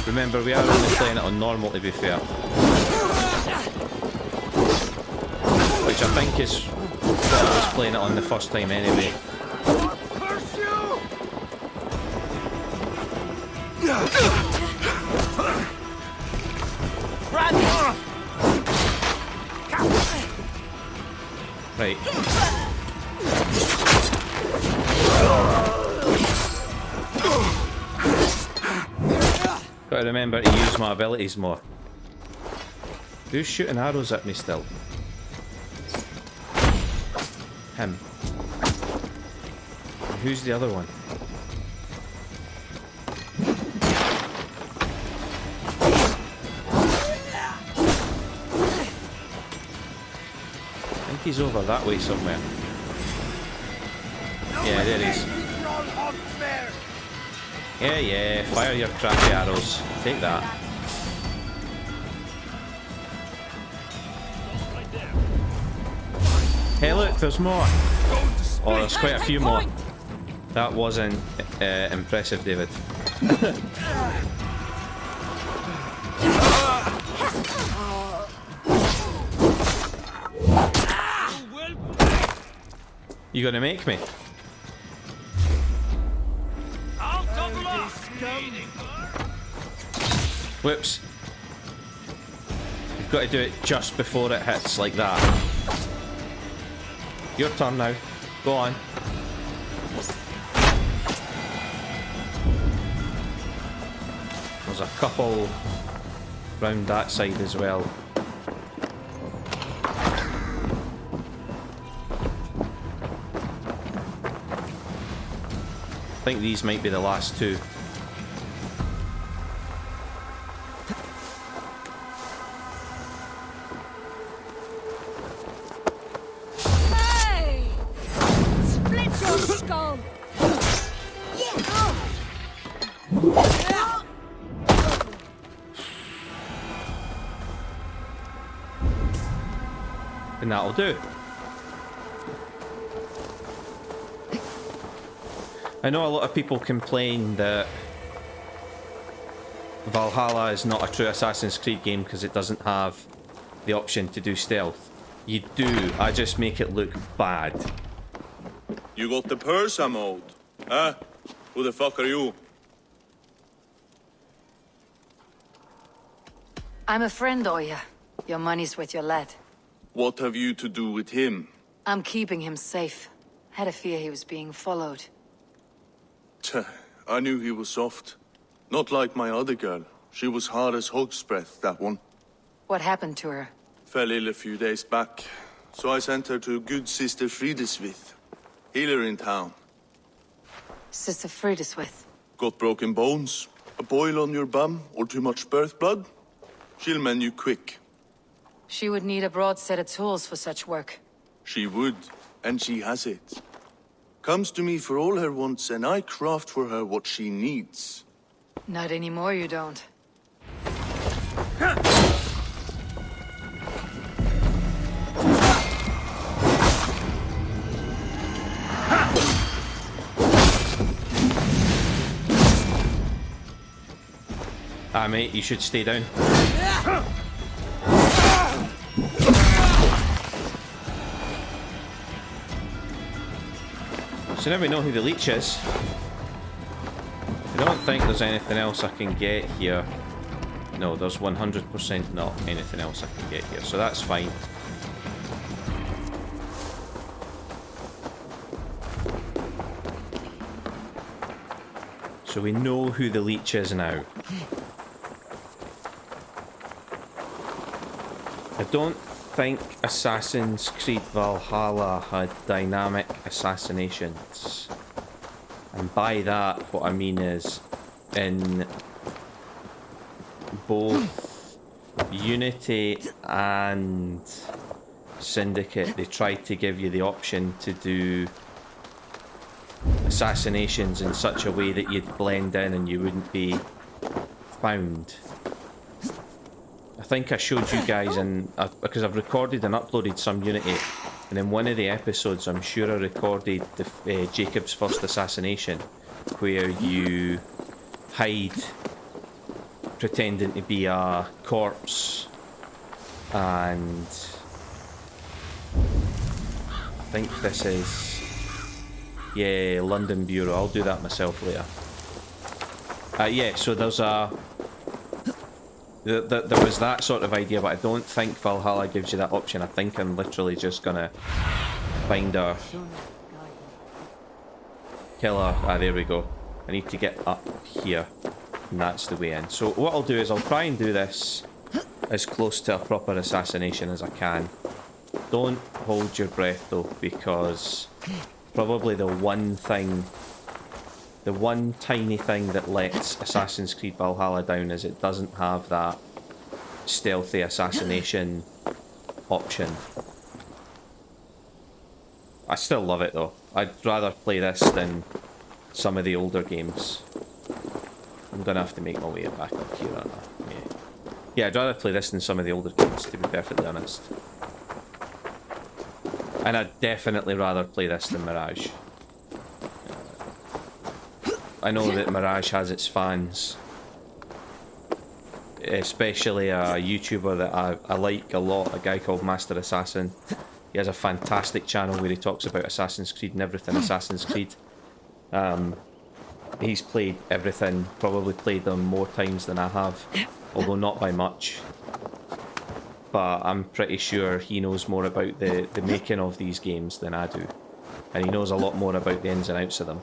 Remember, we are only playing it on normal, to be fair. Which I think is what I was playing it on the first time anyway. Right. Gotta remember to use my abilities more. Who's shooting arrows at me still? Him. And who's the other one? I think he's over that way somewhere. Yeah, there he is. Yeah, fire your crappy arrows. Take that. Hey look, there's more! Oh, there's quite a few more. That wasn't impressive, David. You gonna make me? Whoops. You've got to do it just before it hits, like that. Your turn now. Go on. There's a couple round that side as well. I think these might be the last two. skull! And that'll do. I know a lot of people complain that Valhalla is not a true Assassin's Creed game because it doesn't have the option to do stealth. You do, I just make it look bad. You got the purse I'm owed. Huh? Who the fuck are you? I'm a friend, Oya. Your money's with your lad. What have you to do with him? I'm keeping him safe. Had a fear he was being followed. Tch, I knew he was soft. Not like my other girl. She was hard as hog's breath, that one. What happened to her? Fell ill a few days back. So I sent her to good Sister Frideswith. Healer in town. Sister Frideswith. Got broken bones, a boil on your bum, or too much birth blood? She'll mend you quick. She would need a broad set of tools for such work. She would, and she has it. Comes to me for all her wants, and I craft for her what she needs. Not anymore, you don't. Ah, mate, you should stay down. So now we know who the leech is. I don't think there's anything else I can get here. No, there's 100% not anything else I can get here, so that's fine. So we know who the leech is now. I don't think Assassin's Creed Valhalla had dynamic assassinations. And by that, what I mean is, in both Unity and Syndicate, they tried to give you the option to do assassinations in such a way that you'd blend in and you wouldn't be found. I think I showed you guys, because I've recorded and uploaded some Unity, and in one of the episodes I'm sure I recorded the Jacob's first assassination, where you hide pretending to be a corpse, and I think this is, yeah, London Bureau. I'll do that myself later. Yeah, so there's a there was that sort of idea, but I don't think Valhalla gives you that option. I think I'm literally just gonna find her, kill her. Ah, there we go. I need to get up here, and that's the way in. So what I'll do is I'll try and do this as close to a proper assassination as I can. Don't hold your breath though, because probably the one tiny thing that lets Assassin's Creed Valhalla down is it doesn't have that stealthy assassination option. I still love it though. I'd rather play this than some of the older games. I'm gonna have to make my way back up here, aren't I? Yeah, I'd rather play this than some of the older games, to be perfectly honest. And I'd definitely rather play this than Mirage. I know that Mirage has its fans, especially a YouTuber that I like a lot, a guy called Master Assassin. He has a fantastic channel where he talks about Assassin's Creed and everything Assassin's Creed. He's played everything, probably played them more times than I have, although not by much. But I'm pretty sure he knows more about the making of these games than I do. And he knows a lot more about the ins and outs of them.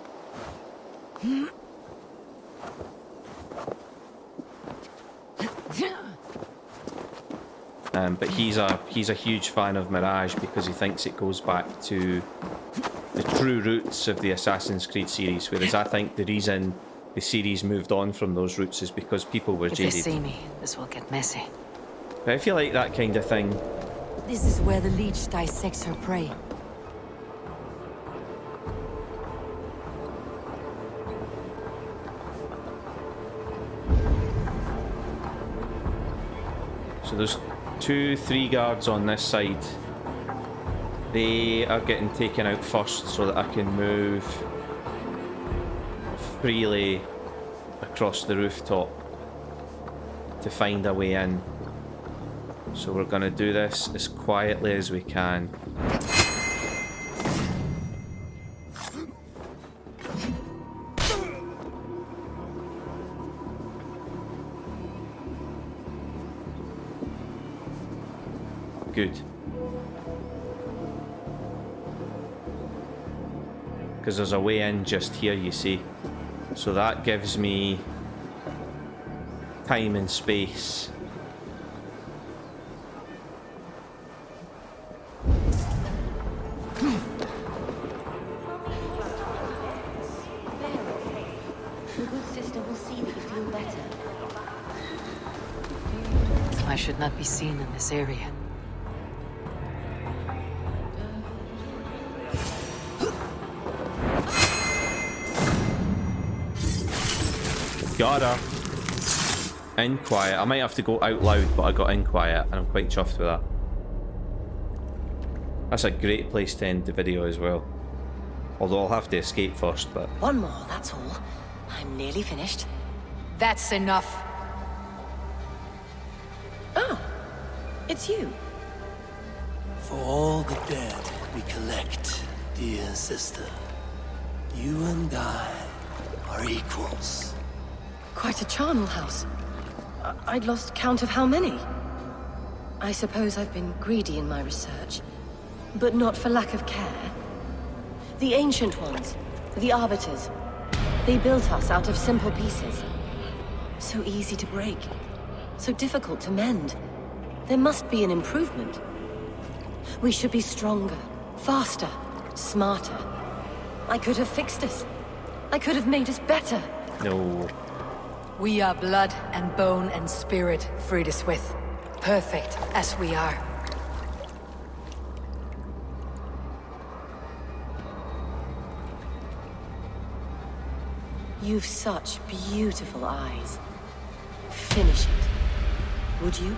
But he's a huge fan of Mirage because he thinks it goes back to the true roots of the Assassin's Creed series, whereas I think the reason the series moved on from those roots is because people were jaded. If they see me, this will get messy. But if you like that kind of thing... This is where the leech dissects her prey. So there's 3 guards on this side. They are getting taken out first so that I can move freely across the rooftop to find a way in. So we're going to do this as quietly as we can. Good. Because there's a way in just here, you see. So that gives me time and space. The good sister will see that you feel better. I should not be seen in this area. Got her. In quiet. I might have to go out loud, but I got in quiet, and I'm quite chuffed with that. That's a great place to end the video as well. Although I'll have to escape first, but... One more, that's all. I'm nearly finished. That's enough. Oh, it's you. For all the dead we collect, dear sister, you and I are equals. Quite a charnel house. I'd lost count of how many. I suppose I've been greedy in my research, but not for lack of care. The ancient ones, the arbiters, they built us out of simple pieces. So easy to break, so difficult to mend. There must be an improvement. We should be stronger, faster, smarter. I could have fixed us. I could have made us better. No. We are blood and bone and spirit, Frideswith. Perfect as we are. You've such beautiful eyes. Finish it, would you?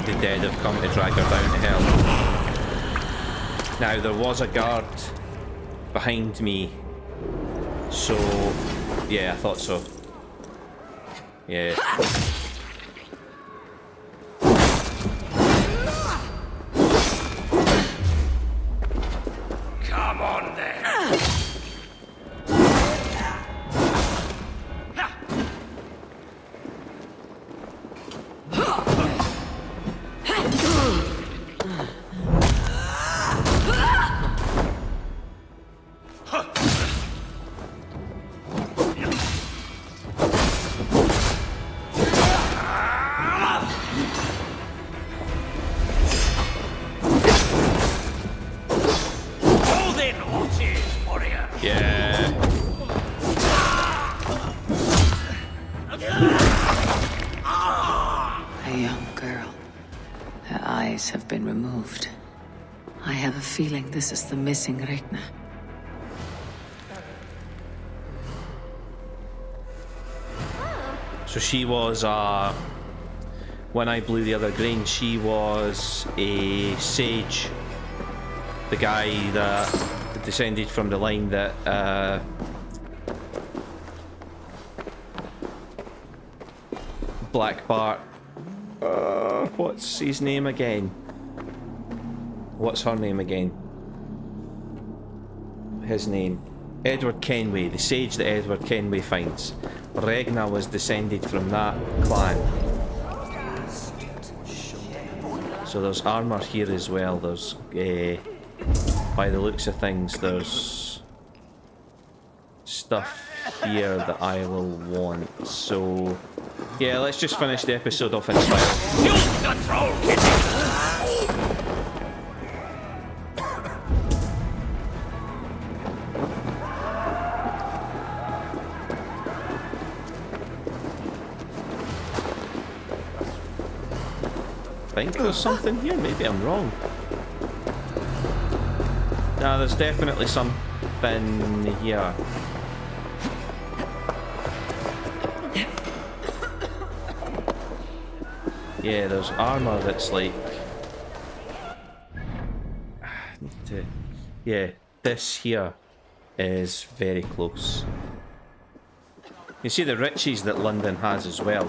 The dead have come to drag her down to hell. Now, there was a guard behind me. So, yeah, I thought so. Yeah. Come on then. Have been removed. I have a feeling this is the missing Regna. So she was, when I blew the other grain, she was a sage. The guy that descended from the line that, Black Bart. What's his name again? What's her name again? His name. Edward Kenway, the sage that Edward Kenway finds. Regna was descended from that clan. So there's armour here as well. There's, by the looks of things, there's stuff here that I will want. So, yeah, let's just finish the episode off in style. Use the troll kitchen! think there's something here. Maybe I'm wrong. Nah, there's definitely something here. Yeah, there's armor that's like... Yeah, this here is very close. You see the riches that London has as well.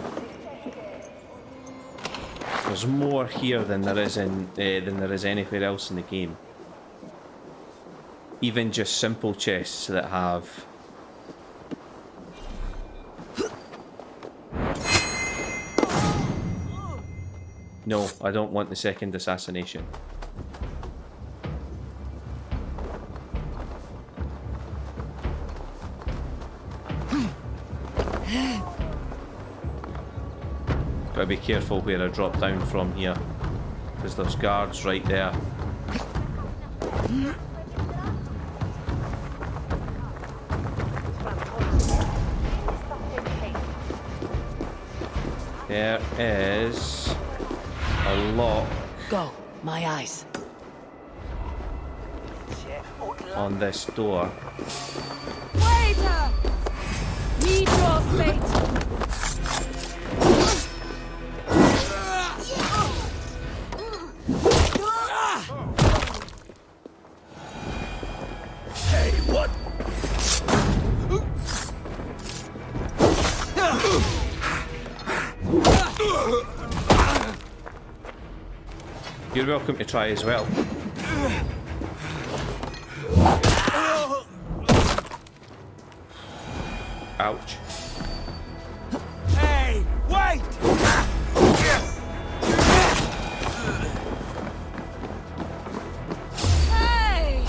There's more here than there is anywhere else in the game. Even just simple chests that have... No, I don't want the second assassination. Gotta be careful where I drop down from here, because there's guards right there. There is a lock. Go, my eyes. On this door. Waiter! Meet your fate! Hey, what? You're welcome to try as well. Ouch. Hey, wait! Hey!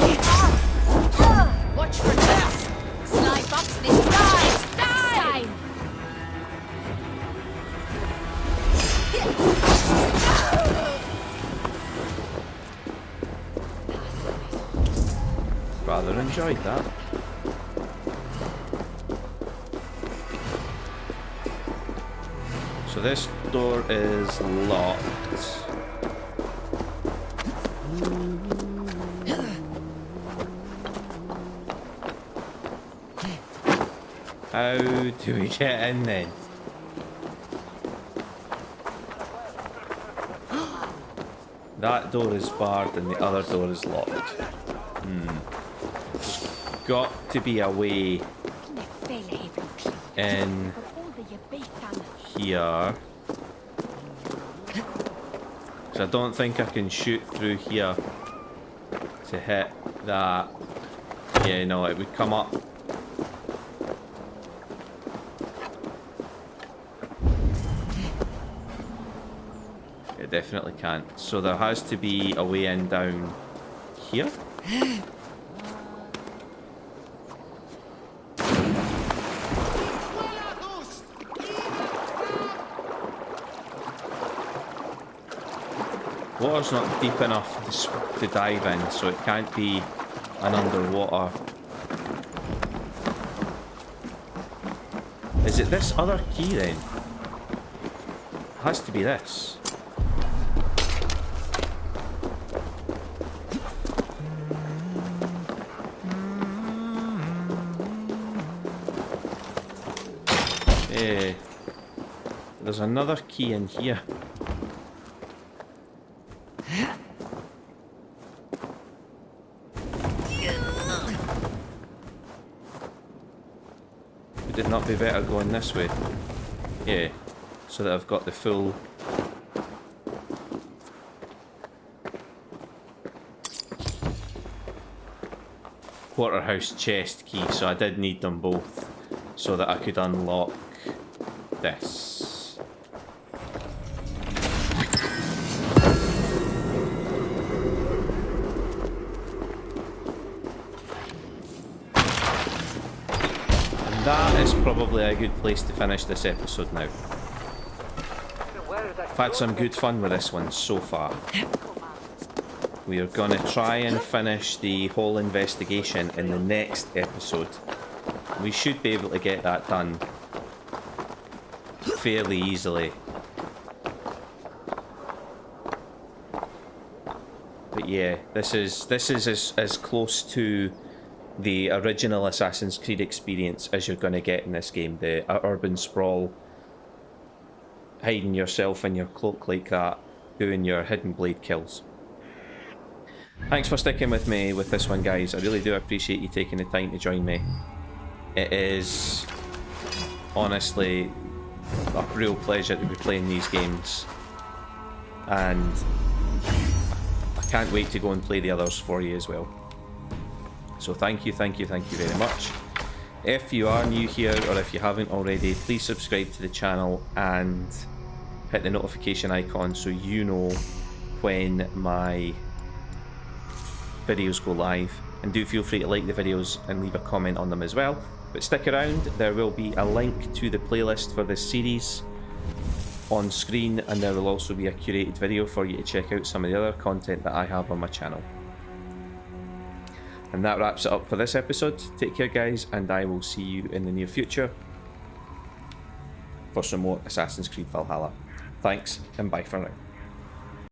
Watch for traps! Slide box this time! Die! Rather enjoyed that. So this door is locked. How do we get in then? That door is barred and the other door is locked. There's got to be a way in here. So I don't think I can shoot through here to hit that. Yeah, no, it would come up. It definitely can't. So there has to be a way in down here. Water's not deep enough to dive in, so it can't be an underwater. Is it this other key then? It has to be this. There's another key in here. Would it not be better going this way? Yeah, so that I've got the full... Porterhouse chest key, so I did need them both so that I could unlock this. That is probably a good place to finish this episode now. I've had some good fun with this one so far. We are going to try and finish the whole investigation in the next episode. We should be able to get that done fairly easily. But yeah, this is as close to the original Assassin's Creed experience as you're going to get in this game. The urban sprawl, hiding yourself in your cloak like that, doing your hidden blade kills. Thanks for sticking with me with this one, guys. I really do appreciate you taking the time to join me. It is honestly a real pleasure to be playing these games, and I can't wait to go and play the others for you as well. So thank you very much. If you are new here, or if you haven't already, please subscribe to the channel and hit the notification icon so you know when my videos go live. And do feel free to like the videos and leave a comment on them as well. But stick around, there will be a link to the playlist for this series on screen, and there will also be a curated video for you to check out some of the other content that I have on my channel. And that wraps it up for this episode. Take care, guys, and I will see you in the near future for some more Assassin's Creed Valhalla. Thanks, and bye for now.